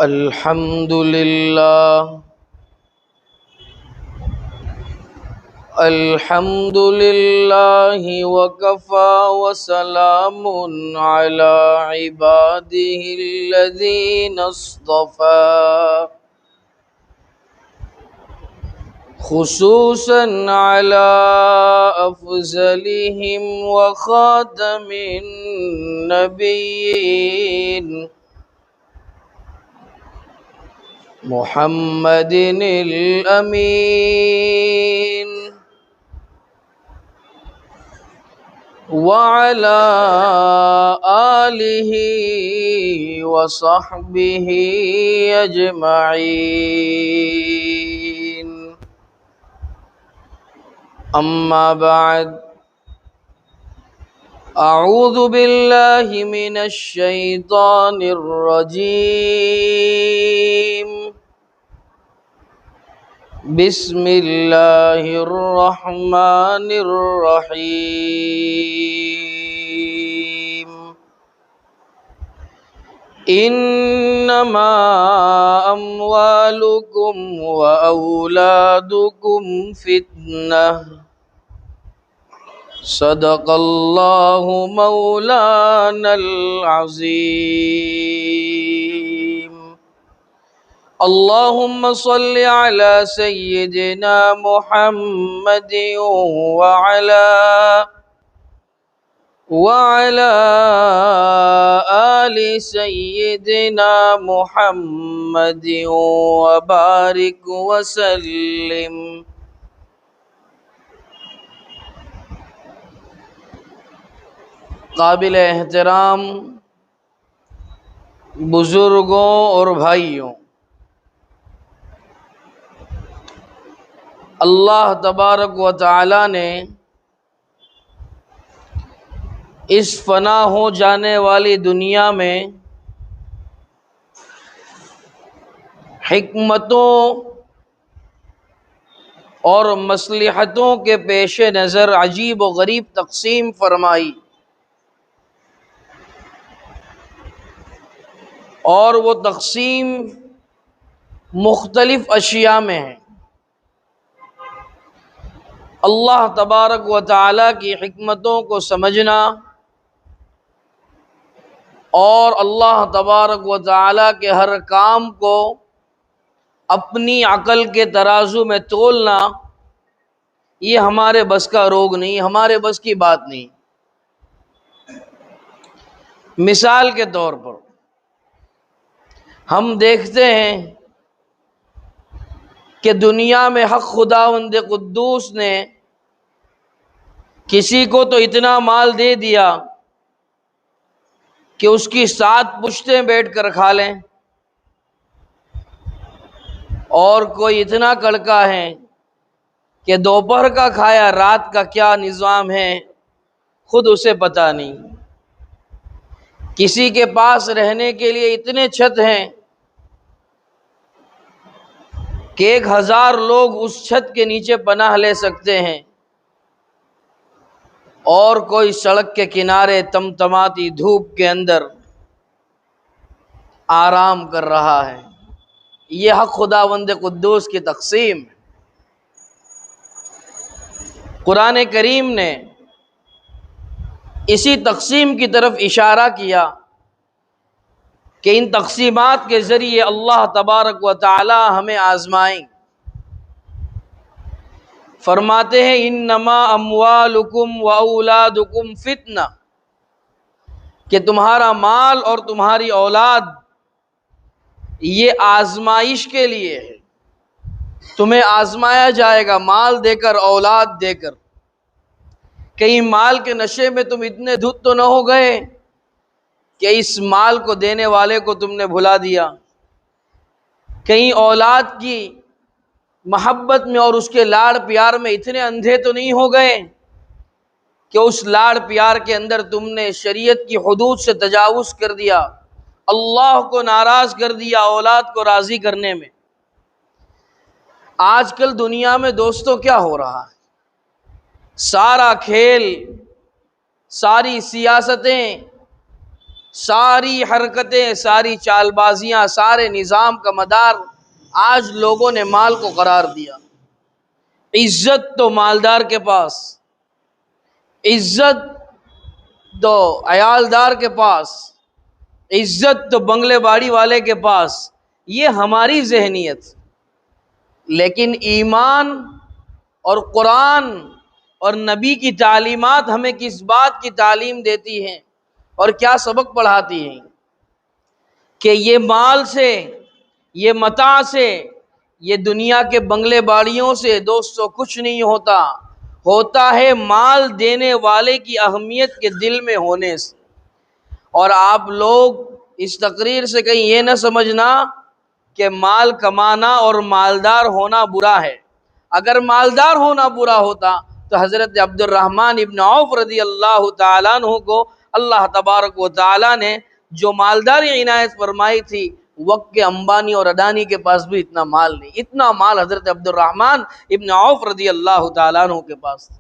الحمد لله الحمد لله وكفى وسلام على عباده الذين اصطفى خصوصا على أفضلهم وخاتم النبيين محمد الأمين وعلى آله وصحبه أجمعين أما بعد أعوذ بالله من الشيطان الرجيم بسم الله الرحمن الرحيم إنما أموالكم وأولادكم فتنة صدق الله مولانا العظيم اللهم صل على سيدنا محمد وعلى آل سيدنا محمد وبارك وسلم قابل احترام بزرگوں اور بھائیوں، اللہ تبارک و تعالی نے اس فنا ہو جانے والی دنیا میں حکمتوں اور مصلحتوں کے پیش نظر عجیب و غریب تقسیم فرمائی، اور وہ تقسیم مختلف اشیاء میں ہے۔ اللہ تبارک و تعالی کی حکمتوں کو سمجھنا اور اللہ تبارک و تعالی کے ہر کام کو اپنی عقل کے ترازو میں تولنا، یہ ہمارے بس کا روگ نہیں، ہمارے بس کی بات نہیں۔ مثال کے طور پر ہم دیکھتے ہیں کہ دنیا میں حق خداوند قدوس نے کسی کو تو اتنا مال دے دیا کہ اس کی 7 پشتیں بیٹھ کر کھا لیں، اور کوئی اتنا کڑکا ہے کہ دوپہر کا کھایا رات کا کیا نظام ہے خود اسے پتہ نہیں۔ کسی کے پاس رہنے کے لیے اتنے چھت ہیں کہ 1000 لوگ اس چھت کے نیچے پناہ لے سکتے ہیں، اور کوئی سڑک کے کنارے تمتماتی دھوپ کے اندر آرام کر رہا ہے۔ یہ حق خداوند قدوس کی تقسیم۔ قرآن کریم نے اسی تقسیم کی طرف اشارہ کیا کہ ان تقسیمات کے ذریعے اللہ تبارک و تعالی ہمیں آزمائیں۔ فرماتے ہیں انما اموالکم و اولادکم فتنہ، کہ تمہارا مال اور تمہاری اولاد یہ آزمائش کے لیے ہے، تمہیں آزمایا جائے گا مال دے کر، اولاد دے کر۔ کہیں مال کے نشے میں تم اتنے دھت تو نہ ہو گئے کہ اس مال کو دینے والے کو تم نے بھلا دیا، کہیں اولاد کی محبت میں اور اس کے لاڑ پیار میں اتنے اندھے تو نہیں ہو گئے کہ اس لاڑ پیار کے اندر تم نے شریعت کی حدود سے تجاوز کر دیا، اللہ کو ناراض کر دیا اولاد کو راضی کرنے میں۔ آج کل دنیا میں دوستوں کیا ہو رہا ہے؟ سارا کھیل، ساری سیاستیں ساری حرکتیں، ساری چال بازیاں، سارے نظام کا مدار آج لوگوں نے مال کو قرار دیا۔ عزت تو مالدار کے پاس، عزت تو عیالدار کے پاس، عزت تو بنگلے باڑی والے کے پاس، یہ ہماری ذہنیت۔ لیکن ایمان اور قرآن اور نبی کی تعلیمات ہمیں کس بات کی تعلیم دیتی ہیں اور کیا سبق پڑھاتی ہیں کہ یہ مال سے، یہ متاع سے، یہ دنیا کے بنگلے باڑیوں سے دوستو کچھ نہیں ہوتا، ہوتا ہے مال دینے والے کی اہمیت کے دل میں ہونے سے۔ اور آپ لوگ اس تقریر سے کہیں یہ نہ سمجھنا کہ مال کمانا اور مالدار ہونا برا ہے۔ اگر مالدار ہونا برا ہوتا تو حضرت عبد الرحمن ابن عوف رضی اللہ تعالیٰ عنہ کو اللہ تبارک و تعالیٰ نے جو مالداری عنایت فرمائی تھی، وقت کے امبانی اور اڈانی کے پاس بھی اتنا مال نہیں، اتنا مال حضرت عبد الرحمن ابن عوف رضی اللہ تعالیٰ عنہ کے پاس تھا۔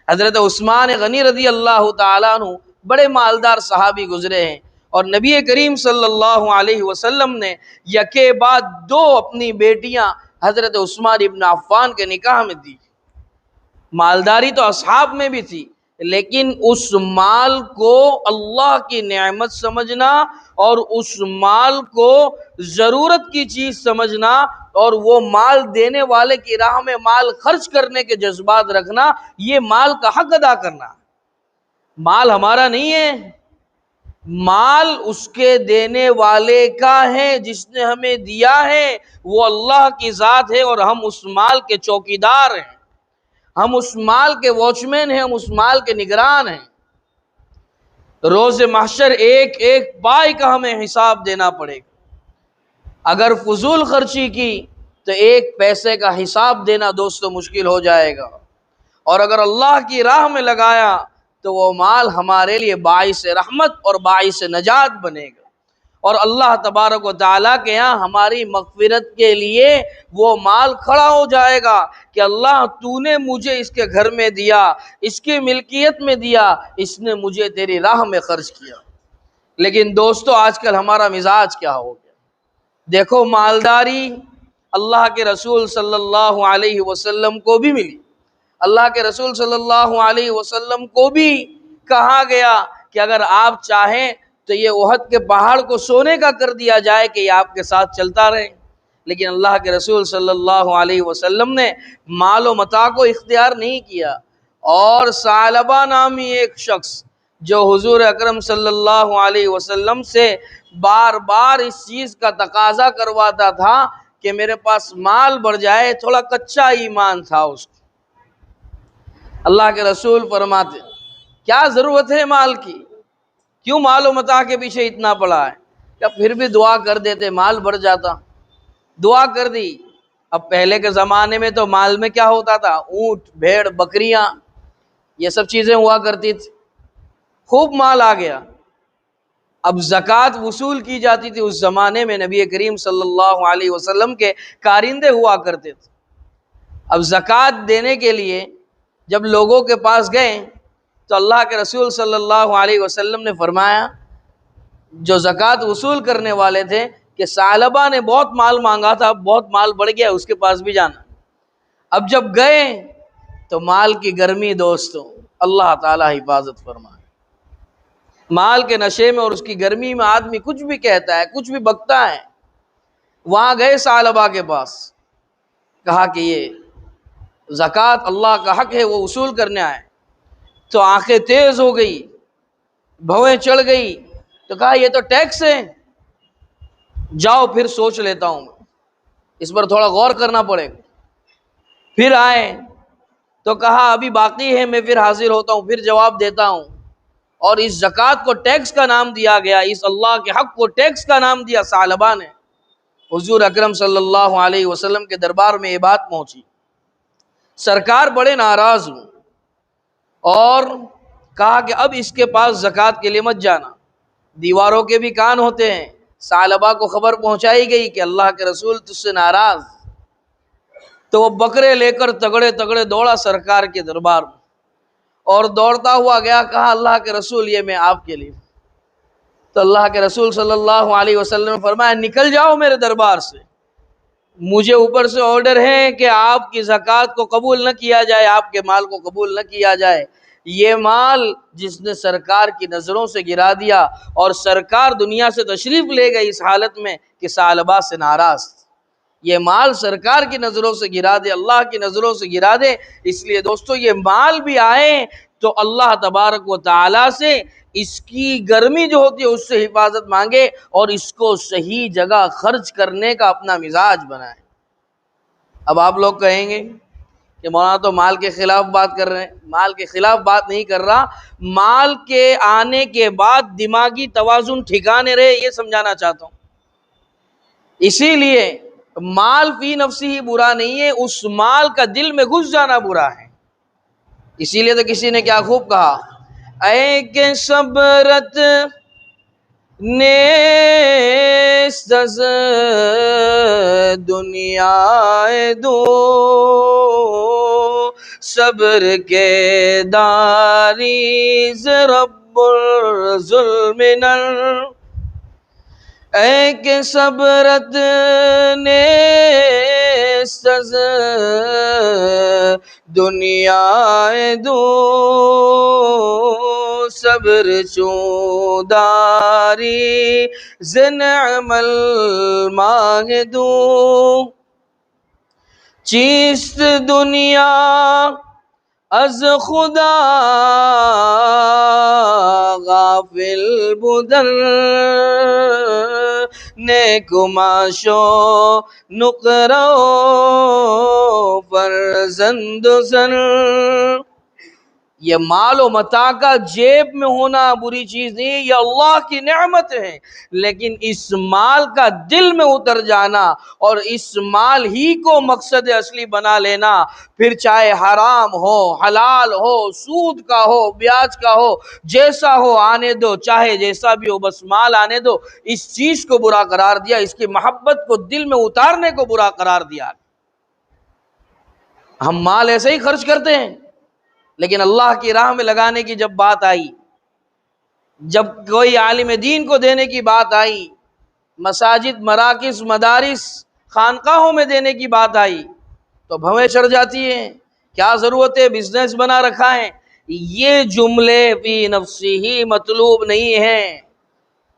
حضرت عثمان غنی رضی اللہ تعالیٰ عنہ بڑے مالدار صحابی گزرے ہیں، اور نبی کریم صلی اللہ علیہ وسلم نے یکے بعد دو اپنی بیٹیاں حضرت عثمان ابن عفان کے نکاح میں دی۔ مالداری تو اصحاب میں بھی تھی، لیکن اس مال کو اللہ کی نعمت سمجھنا اور اس مال کو ضرورت کی چیز سمجھنا اور وہ مال دینے والے کی راہ میں مال خرچ کرنے کے جذبات رکھنا، یہ مال کا حق ادا کرنا۔ مال ہمارا نہیں ہے، مال اس کے دینے والے کا ہے، جس نے ہمیں دیا ہے وہ اللہ کی ذات ہے، اور ہم اس مال کے چوکیدار ہیں، ہم اس مال کے واچ مین ہیں، ہم اس مال کے نگران ہیں۔ روز محشر ایک ایک پائی کا ہمیں حساب دینا پڑے گا۔ اگر فضول خرچی کی تو ایک پیسے کا حساب دینا دوستو مشکل ہو جائے گا، اور اگر اللہ کی راہ میں لگایا تو وہ مال ہمارے لیے باعث رحمت اور باعث نجات بنے گا، اور اللہ تبارک و تعالیٰ کے یہاں ہماری مغفرت کے لیے وہ مال کھڑا ہو جائے گا کہ اللہ تو نے مجھے اس کے گھر میں دیا، اس کی ملکیت میں دیا، اس نے مجھے تیری راہ میں خرچ کیا۔ لیکن دوستو آج کل ہمارا مزاج کیا ہو گیا؟ دیکھو مالداری اللہ کے رسول صلی اللہ علیہ وسلم کو بھی ملی، اللہ کے رسول صلی اللہ علیہ وسلم کو بھی کہا گیا کہ اگر آپ چاہیں تو یہ احد کے پہاڑ کو سونے کا کر دیا جائے کہ یہ آپ کے ساتھ چلتا رہے، لیکن اللہ کے رسول صلی اللہ علیہ وسلم نے مال و متاع کو اختیار نہیں کیا۔ اور ثعلبہ نامی ایک شخص جو حضور اکرم صلی اللہ علیہ وسلم سے بار بار اس چیز کا تقاضا کرواتا تھا کہ میرے پاس مال بڑھ جائے، تھوڑا کچا ایمان تھا اس کو، اللہ کے رسول فرماتے کیا ضرورت ہے مال کی، کیوں مال و متاع کے پیچھے اتنا پڑا ہے؟ کیا پھر بھی دعا کر دیتے مال بڑھ جاتا، دعا کر دی۔ اب پہلے کے زمانے میں تو مال میں کیا ہوتا تھا؟ اونٹ، بھیڑ، بکریاں، یہ سب چیزیں ہوا کرتی تھی، خوب مال آ گیا۔ اب زکوٰۃ وصول کی جاتی تھی، اس زمانے میں نبی کریم صلی اللہ علیہ وسلم کے کارندے ہوا کرتے تھے۔ اب زکوٰۃ دینے کے لیے جب لوگوں کے پاس گئے تو اللہ کے رسول صلی اللہ علیہ وسلم نے فرمایا، جو زکوٰۃ وصول کرنے والے تھے، کہ ثعلبہ نے بہت مال مانگا تھا، بہت مال بڑھ گیا، اس کے پاس بھی جانا۔ اب جب گئے تو مال کی گرمی دوستوں اللہ تعالیٰ حفاظت فرمائے، مال کے نشے میں اور اس کی گرمی میں آدمی کچھ بھی کہتا ہے، کچھ بھی بکتا ہے۔ وہاں گئے ثعلبہ کے پاس، کہا کہ یہ زکوٰۃ اللہ کا حق ہے، وہ وصول کرنے آئے۔ تو آنکھیں تیز ہو گئی، بھویں چڑھ گئی، تو کہا یہ تو ٹیکس ہے، جاؤ پھر سوچ لیتا ہوں، اس پر تھوڑا غور کرنا پڑے گا۔ پھر آئے تو کہا ابھی باقی ہے، میں پھر حاضر ہوتا ہوں، پھر جواب دیتا ہوں۔ اور اس زکوٰۃ کو ٹیکس کا نام دیا گیا، اس اللہ کے حق کو ٹیکس کا نام دیا ثعلبہ نے۔ حضور اکرم صلی اللہ علیہ وسلم کے دربار میں یہ بات پہنچی، سرکار بڑے ناراض ہوں اور کہا کہ اب اس کے پاس زکوٰۃ کے لیے مت جانا، دیواروں کے بھی کان ہوتے ہیں۔ ثعلبہ کو خبر پہنچائی گئی کہ اللہ کے رسول تجھ سے ناراض، تو وہ بکرے لے کر تگڑے تگڑے دوڑا سرکار کے دربار میں، اور دوڑتا ہوا گیا، کہا اللہ کے رسول یہ میں آپ کے لیے۔ تو تو اللہ کے رسول صلی اللہ علیہ وسلم نے فرمایا نکل جاؤ میرے دربار سے، مجھے اوپر سے آرڈر ہے کہ آپ کی زکوٰۃ کو قبول نہ کیا جائے، آپ کے مال کو قبول نہ کیا جائے۔ یہ مال جس نے سرکار کی نظروں سے گرا دیا، اور سرکار دنیا سے تشریف لے گئے اس حالت میں کہ ثعلبہ سے ناراض، یہ مال سرکار کی نظروں سے گرا دے، اللہ کی نظروں سے گرا دے۔ اس لیے دوستو یہ مال بھی آئے تو اللہ تبارک و تعالیٰ سے اس کی گرمی جو ہوتی ہے اس سے حفاظت مانگے، اور اس کو صحیح جگہ خرچ کرنے کا اپنا مزاج بنائے۔ اب آپ لوگ کہیں گے کہ مولانا تو مال کے خلاف بات کر رہے ہیں۔ مال کے خلاف بات نہیں کر رہا، مال کے آنے کے بعد دماغی توازن ٹھکانے رہے، یہ سمجھانا چاہتا ہوں۔ اسی لیے مال فی نفسی ہی برا نہیں ہے، اس مال کا دل میں گھس جانا برا ہے۔ اسی لیے تو کسی نے کیا خوب کہا، اے کہ صبرت نیست از دنیا دو، صبر کے داری ز رب الظلم نر، اے کہ صبرت نیست از دنیا دو، صبر چون داری ز نعم الماہ دو، چیست دنیا از خدا غافل بودن، نیک معاشو نقرہ و فرزند و زن۔ یہ مال و متاع کا جیب میں ہونا بری چیز نہیں، یہ اللہ کی نعمت ہے، لیکن اس مال کا دل میں اتر جانا اور اس مال ہی کو مقصد اصلی بنا لینا، پھر چاہے حرام ہو، حلال ہو، سود کا ہو، بیاج کا ہو، جیسا ہو آنے دو، چاہے جیسا بھی ہو بس مال آنے دو، اس چیز کو برا قرار دیا، اس کی محبت کو دل میں اتارنے کو برا قرار دیا۔ ہم مال ایسے ہی خرچ کرتے ہیں، لیکن اللہ کی راہ میں لگانے کی جب بات آئی، جب کوئی عالم دین کو دینے کی بات آئی، مساجد، مراکز، مدارس، خانقاہوں میں دینے کی بات آئی تو بھویں چڑھ جاتی ہیں، کیا ضرورت ہے، بزنس بنا رکھا ہے۔ یہ جملے فی نفسی ہی مطلوب نہیں ہیں،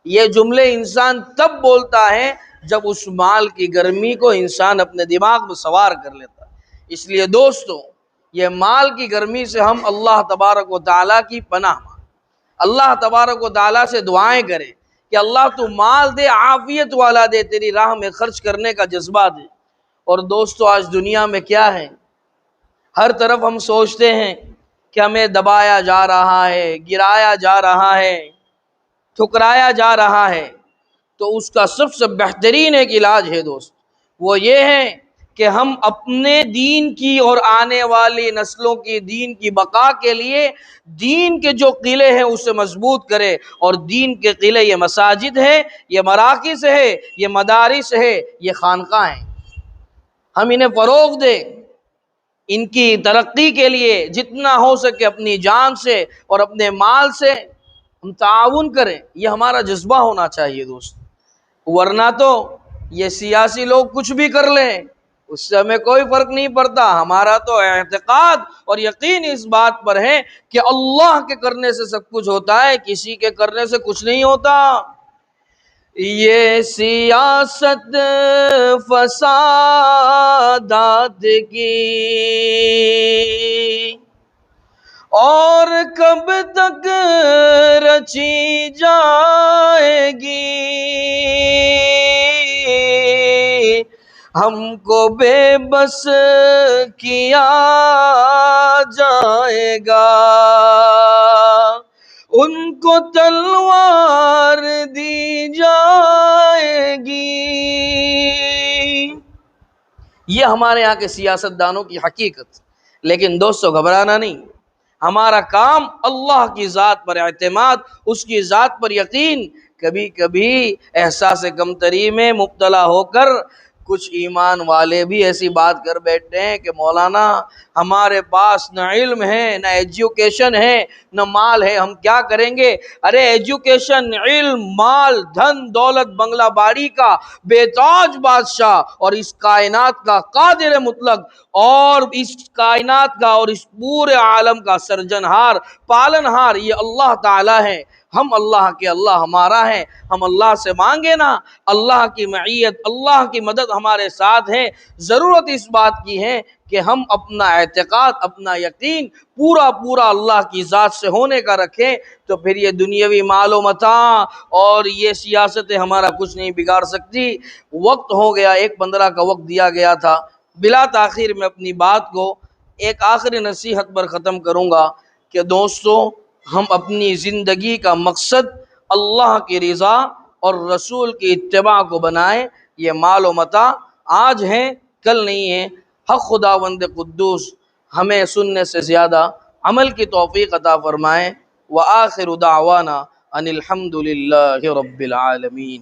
یہ جملے انسان تب بولتا ہے جب اس مال کی گرمی کو انسان اپنے دماغ میں سوار کر لیتا ہے۔ اس لیے دوستو یہ مال کی گرمی سے ہم اللہ تبارک و تعالیٰ کی پناہ مانگیں، اللہ تبارک و تعالیٰ سے دعائیں کریں کہ اللہ تو مال دے، عافیت والا دے، تیری راہ میں خرچ کرنے کا جذبہ دے۔ اور دوستو آج دنیا میں کیا ہے، ہر طرف ہم سوچتے ہیں کہ ہمیں دبایا جا رہا ہے، گرایا جا رہا ہے، ٹھکرایا جا رہا ہے، تو اس کا سب سے بہترین ایک علاج ہے دوست، وہ یہ ہے کہ ہم اپنے دین کی اور آنے والی نسلوں کی دین کی بقا کے لیے دین کے جو قلعے ہیں اسے مضبوط کرے، اور دین کے قلعے یہ مساجد ہے، یہ مراکز ہے، یہ مدارس ہے، یہ خانقاہ ہیں، ہم انہیں فروغ دیں، ان کی ترقی کے لیے جتنا ہو سکے اپنی جان سے اور اپنے مال سے ہم تعاون کریں، یہ ہمارا جذبہ ہونا چاہیے دوست۔ ورنہ تو یہ سیاسی لوگ کچھ بھی کر لیں، اس سے ہمیں کوئی فرق نہیں پڑتا، ہمارا تو اعتقاد اور یقین اس بات پر ہے کہ اللہ کے کرنے سے سب کچھ ہوتا ہے، کسی کے کرنے سے کچھ نہیں ہوتا۔ یہ سیاست فسادات کی اور کب تک رچی جائے گی، ہم کو بے بس کیا جائے گا، ان کو تلوار دی جائے گی۔ یہ ہمارے یہاں کے سیاست دانوں کی حقیقت، لیکن دوستو گھبرانا نہیں، ہمارا کام اللہ کی ذات پر اعتماد، اس کی ذات پر یقین۔ کبھی کبھی احساس کمتری میں مبتلا ہو کر کچھ ایمان والے بھی ایسی بات کر بیٹھتے ہیں کہ مولانا ہمارے پاس نہ علم ہے، نہ ایجوکیشن ہے، نہ مال ہے، ہم کیا کریں گے؟ ارے ایجوکیشن، علم، مال، دھن دولت، بنگلہ باری کا بے تاج بادشاہ اور اس کائنات کا قادر مطلق اور اس کائنات کا اور اس پورے عالم کا سرجنہار پالنہار یہ اللہ تعالی ہے۔ ہم اللہ کے، اللہ ہمارا ہے، ہم اللہ سے مانگے نا، اللہ کی معیت، اللہ کی مدد ہمارے ساتھ ہے۔ ضرورت اس بات کی ہے کہ ہم اپنا اعتقاد، اپنا یقین پورا اللہ کی ذات سے ہونے کا رکھیں، تو پھر یہ دنیاوی مال و متاع اور یہ سیاستیں ہمارا کچھ نہیں بگاڑ سکتی۔ وقت ہو گیا، 1:15 کا وقت دیا گیا تھا۔ بلا تاخیر میں اپنی بات کو ایک آخری نصیحت پر ختم کروں گا کہ دوستو، ہم اپنی زندگی کا مقصد اللہ کی رضا اور رسول کی اتباع کو بنائیں۔ یہ مال و متاع آج ہیں، کل نہیں ہے۔ حق خداوند قدوس ہمیں سننے سے زیادہ عمل کی توفیق عطا فرمائیں۔ وآخر دعوانا ان الحمد للہ رب العالمین۔